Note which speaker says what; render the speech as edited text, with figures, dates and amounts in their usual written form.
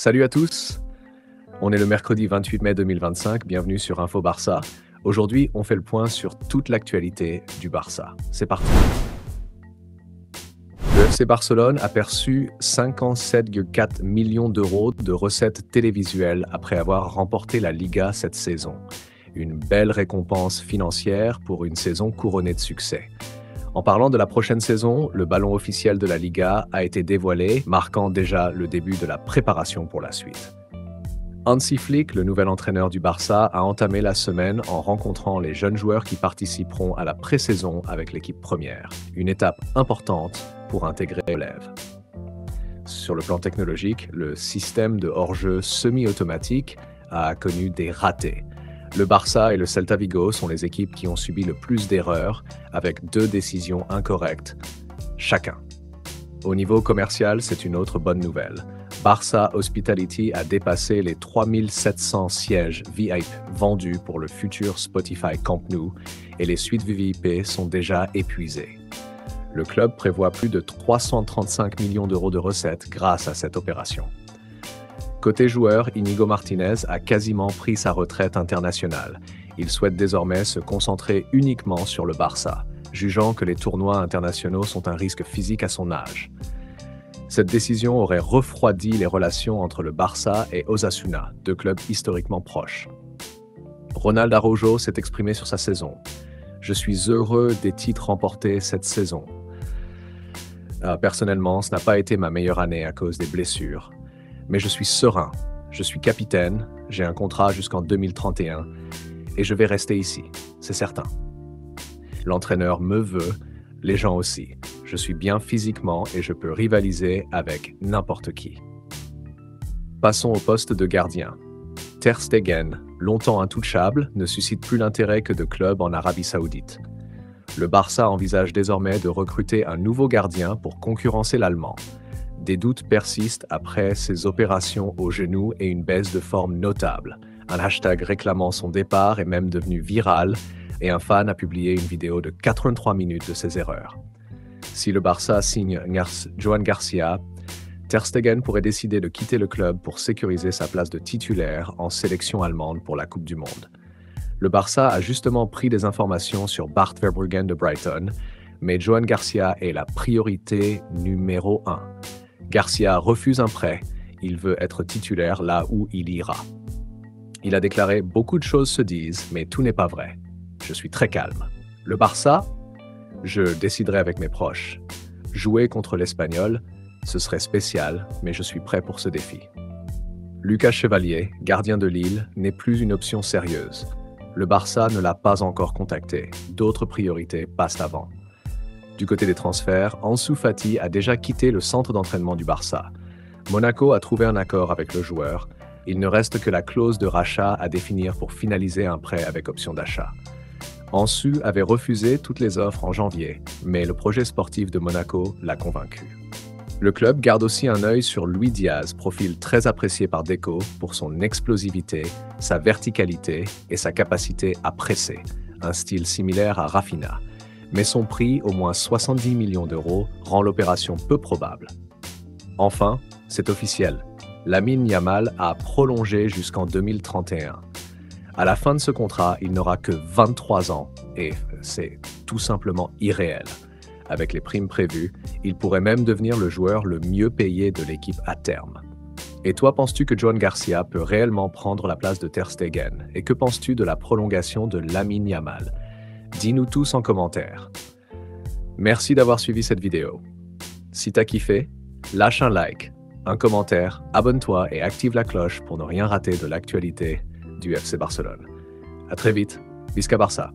Speaker 1: Salut à tous, on est le mercredi 28 mai 2025, bienvenue sur Info Barça. Aujourd'hui, on fait le point sur toute l'actualité du Barça. C'est parti. Le FC Barcelone a perçu 57,4 millions d'euros de recettes télévisuelles après avoir remporté la Liga cette saison. Une belle récompense financière pour une saison couronnée de succès. En parlant de la prochaine saison, le ballon officiel de la Liga a été dévoilé, marquant déjà le début de la préparation pour la suite. Hansi Flick, le nouvel entraîneur du Barça, a entamé la semaine en rencontrant les jeunes joueurs qui participeront à la pré-saison avec l'équipe première. Une étape importante pour intégrer l'élève. Sur le plan technologique, le système de hors-jeu semi-automatique a connu des ratés. Le Barça et le Celta Vigo sont les équipes qui ont subi le plus d'erreurs, avec 2 décisions incorrectes chacun. Au niveau commercial, c'est une autre bonne nouvelle. Barça Hospitality a dépassé les 3700 sièges VIP vendus pour le futur Spotify Camp Nou et les suites VIP sont déjà épuisées. Le club prévoit plus de 335 millions d'euros de recettes grâce à cette opération. Côté joueur, Íñigo Martínez a quasiment pris sa retraite internationale. Il souhaite désormais se concentrer uniquement sur le Barça, jugeant que les tournois internationaux sont un risque physique à son âge. Cette décision aurait refroidi les relations entre le Barça et Osasuna, 2 clubs historiquement proches. Ronald Araujo s'est exprimé sur sa saison. « Je suis heureux des titres remportés cette saison. Personnellement, ce n'a pas été ma meilleure année à cause des blessures. Mais je suis serein, je suis capitaine, j'ai un contrat jusqu'en 2031 et je vais rester ici, c'est certain. L'entraîneur me veut, les gens aussi. Je suis bien physiquement et je peux rivaliser avec n'importe qui. » Passons au poste de gardien. Ter Stegen, longtemps intouchable, ne suscite plus l'intérêt que de clubs en Arabie Saoudite. Le Barça envisage désormais de recruter un nouveau gardien pour concurrencer l'Allemand. Des doutes persistent après ses opérations au genou et une baisse de forme notable. Un hashtag réclamant son départ est même devenu viral et un fan a publié une vidéo de 83 minutes de ses erreurs. Si le Barça signe Joan Garcia, Ter Stegen pourrait décider de quitter le club pour sécuriser sa place de titulaire en sélection allemande pour la Coupe du Monde. Le Barça a justement pris des informations sur Bart Verbruggen de Brighton, mais Joan Garcia est la priorité numéro 1. Garcia refuse un prêt, il veut être titulaire là où il ira. Il a déclaré « Beaucoup de choses se disent, mais tout n'est pas vrai. Je suis très calme. Le Barça, je déciderai avec mes proches. Jouer contre l'Espagnol, ce serait spécial, mais je suis prêt pour ce défi. » Lucas Chevalier, gardien de Lille, n'est plus une option sérieuse. Le Barça ne l'a pas encore contacté. D'autres priorités passent avant. Du côté des transferts, Ansu Fati a déjà quitté le centre d'entraînement du Barça. Monaco a trouvé un accord avec le joueur. Il ne reste que la clause de rachat à définir pour finaliser un prêt avec option d'achat. Ansu avait refusé toutes les offres en janvier, mais le projet sportif de Monaco l'a convaincu. Le club garde aussi un œil sur Luis Diaz, profil très apprécié par Deco pour son explosivité, sa verticalité et sa capacité à presser, un style similaire à Rafinha. Mais son prix, au moins 70 millions d'euros, rend l'opération peu probable. Enfin, c'est officiel. Lamine Yamal a prolongé jusqu'en 2031. À la fin de ce contrat, il n'aura que 23 ans et c'est tout simplement irréel. Avec les primes prévues, il pourrait même devenir le joueur le mieux payé de l'équipe à terme. Et toi, penses-tu que Joan Garcia peut réellement prendre la place de Ter Stegen? Et que penses-tu de la prolongation de Lamine Yamal? Dis-nous tous en commentaire. Merci d'avoir suivi cette vidéo. Si t'as kiffé, lâche un like, un commentaire, abonne-toi et active la cloche pour ne rien rater de l'actualité du FC Barcelone. À très vite, Visca Barça!